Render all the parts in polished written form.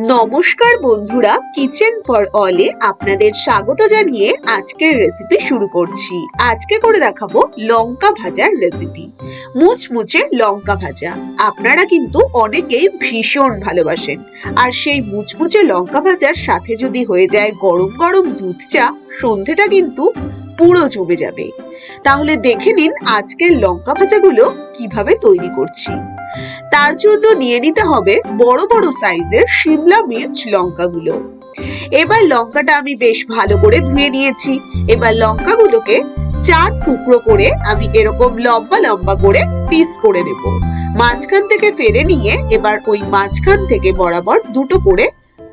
নমস্কার বন্ধুরা, kitchen for অলে আপনাদের স্বাগত জানিয়ে আজকের রেসিপি শুরু করছি। আজকে করে দেখাবো লঙ্কা ভাজার রেসিপি। মুচমুচে লঙ্কা ভাজা আপনারা কিন্তু অনেকেই ভীষণ ভালোবাসেন, আর সেই মুচমুচে লঙ্কা ভাজার সাথে যদি হয়ে যায় গরম গরম দুধ চা, সন্ধেটা কিন্তু পুরো জমে যাবে। তাহলে দেখে নিন আজকের লঙ্কা ভাজাগুলো কিভাবে তৈরি করছি। তার জন্য নিয়ে নিতে হবে বড় বড় সাইজের শিমলা মির্চ লঙ্কাগুলো। এবার লঙ্কাটা আমি বেশ ভালো করে ধুয়ে নিয়েছি। এবার লঙ্কাগুলোকে 4 টুকরো করে আমি এরকম লম্বা লম্বা করে পিস করে নেব। মাঝখান থেকে ফেলে নিয়ে এবার ওই মাঝখান থেকে বরাবর দুটো করে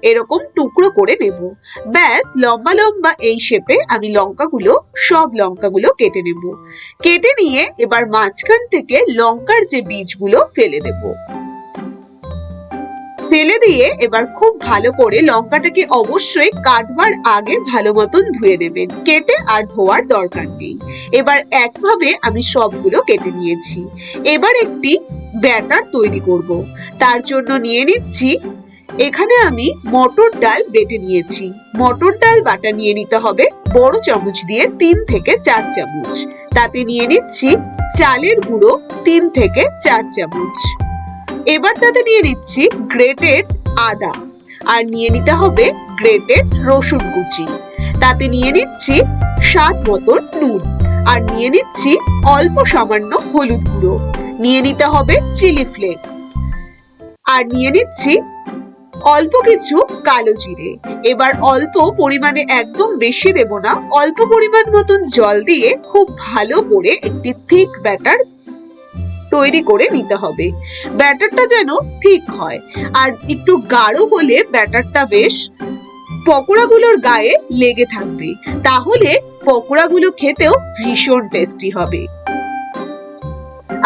এরকম টুকরো করে নেব। ব্যাস লম্বা লম্বা এই শেপে আমি সব লঙ্কাগুলো কেটে নেব। কেটে নিয়ে এবার মাঝখান থেকে লঙ্কার যে বীজগুলো ফেলে দেব। ফেলে দিয়ে এবার খুব ভালো করে লঙ্কাটাকে অবশ্যই কাটবার আগে ভালো মতন ধুয়ে নেবেন। কেটে আর ধোয়ার দরকার নেই। এবার একভাবে আমি সবগুলো কেটে নিয়েছি। এবার একটি ব্যাটার তৈরি করব। তার জন্য নিয়ে নিচ্ছি, এখানে আমি মটর ডাল বেটে নিয়েছি। মটর ডাল বাটা নিয়ে নিতে হবে বড় চামচ দিয়ে 3 থেকে 4 চামচ। তাতে নিয়ে নিচ্ছি চালের গুঁড়ো 3 থেকে 4 চামচ। এবার তাতে নিয়ে নিচ্ছি গ্রেটেড আদা, আর নিয়ে নিতে হবে গ্রেটেড রসুন কুচি। তাতে নিয়ে নিচ্ছি স্বাদ মতন নুন, আর নিয়ে নিচ্ছি অল্প সামান্য হলুদ গুঁড়ো। নিয়ে নিতে হবে চিলি ফ্লেক্স, আর নিয়ে নিচ্ছি অল্প কিছু কালো জিরে। এবার অল্প পরিমাণে, একদম বেশি দেব না, অল্প পরিমাণ মতন জল দিয়ে খুব ভালো করে একটি থিক ব্যাটার তৈরি করে নিতে হবে। ব্যাটারটা যেন থিক হয়, আর একটু গাঢ় হলে ব্যাটারটা বেশ পকোড়াগুলোর গায়ে লেগে থাকবে। তাহলে পকোড়াগুলো খেতেও ভীষণ টেস্টি হবে।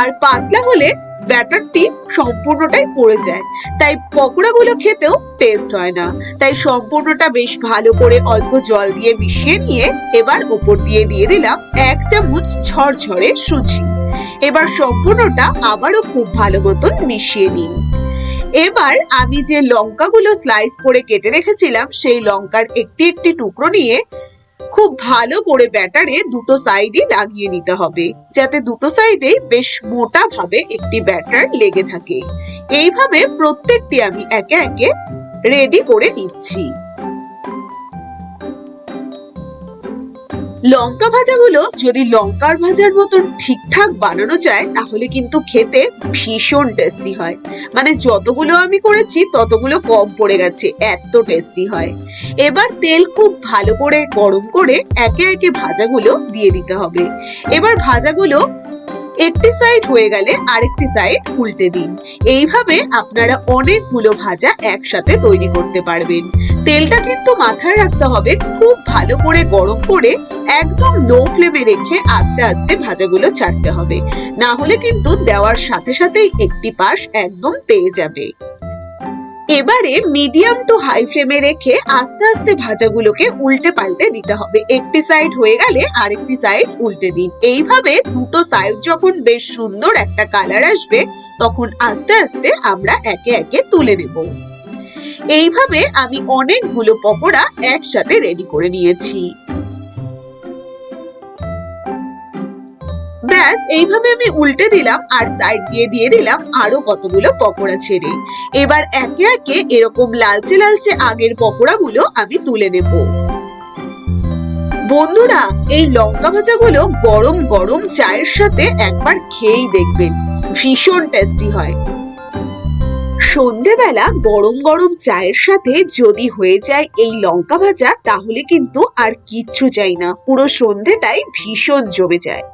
আর পাতলা হলে ব্যাটারটি সম্পূর্ণটাই পড়ে যায়, তাই পকোড়াগুলো খেতেও টেস্ট হয় না। তাই সম্পূর্ণটা বেশ ভালো করে অল্প জল দিয়ে মিশিয়ে নিয়ে এবার ওপর দিয়ে দিলাম 1 চামচ ঝরঝরে সুজি। এবার সম্পূর্ণটা আবারও খুব ভালো মতন মিশিয়ে নিন। এবার আমি যে লঙ্কাগুলো স্লাইস করে কেটে রেখেছিলাম, সেই লঙ্কার একটি একটি টুকরো নিয়ে খুব ভালো করে ব্যাটারে দুটো সাইডে লাগিয়ে নিতে হবে, যাতে দুটো সাইডে বেশ মোটা ভাবে একটি ব্যাটার লেগে থাকে। এইভাবে প্রত্যেকটি আমি একে একে রেডি করে নিচ্ছি। লঙ্কা ভাজাগুলো যদি লঙ্কার ভাজার মতন ঠিকঠাক বানানো যায়, তাহলে কিন্তু খেতে ভীষণ টেস্টি হয়। মানে যতগুলো আমি করেছি ততগুলো কম পড়ে গেছে, এত টেস্টি হয়। এবার তেল খুব ভালো করে গরম করে একে একে ভাজাগুলো দিয়ে দিতে হবে। এবার ভাজাগুলো একটি সাইড হয়ে গেলে আরেকটি সাইড উল্টে দিন। এইভাবে আপনারা অনেকগুলো ভাজা একসাথে তৈরি করতে পারবেন। তেলটা কিন্তু মাথায় রাখতে হবে, খুব ভালো করে গরম করে একদম লো ফ্লেমে রেখে আস্তে আস্তে ভাজাগুলো ছাড়তে হবে, না হলে কিন্তু দেওয়ার সাথে সাথেই একটি পাশ একদম তেয়ে যাবে। এবারে মিডিয়াম টু হাই ফ্লেমে রেখে আস্তে আস্তে ভাজাগুলোকে উল্টে পাল্টে দিতে হবে। একটি সাইড হয়ে গেলে আরেকটি সাইড উল্টে দিন। এইভাবে দুটো সাইড যখন বেশ সুন্দর একটা কালার আসবে, তখন আস্তে আস্তে আমরা একে একে তুলে নেব। এইভাবে আমি অনেকগুলো পকোড়া একসাথে রেডি করে নিয়েছি। ব্যাস এইভাবে আমি উল্টে দিলাম, আর সাইড দিয়ে দিলাম আরো কতগুলো পকোড়া ছেড়ে। এবার একে একে এরকম লালচে লালচে আগের পকোড়াগুলো আমি তুলে নেব। বন্ধুরা, এই লঙ্কা ভাজাগুলো গরম গরম চায়ের সাথে একবার খেয়েই দেখবেন, ভীষণ টেস্টি হয়। সন্ধেবেলা গরম গরম চায়ের সাথে যদি হয়ে যায় এই লঙ্কা ভাজা, তাহলে কিন্তু আর কিচ্ছু চাই না, পুরো সন্ধেটাই ভীষণ জমে যায়।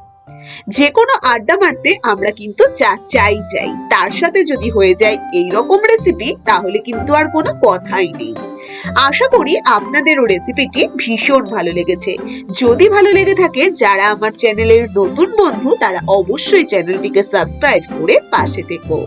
যে কোনো আড্ডা মারতে আমরা কিন্তু চা চাই। তার সাথে যদি হয়ে যায় এই রকম রেসিপি, তাহলে কিন্তু আর কোনো কথাই নেই। আশা করি আপনাদেরও রেসিপিটি ভীষণ ভালো লেগেছে। যদি ভালো লেগে থাকে, যারা আমার চ্যানেলের নতুন বন্ধু, তারা অবশ্যই চ্যানেলটিকে সাবস্ক্রাইব করে পাশে থেকো।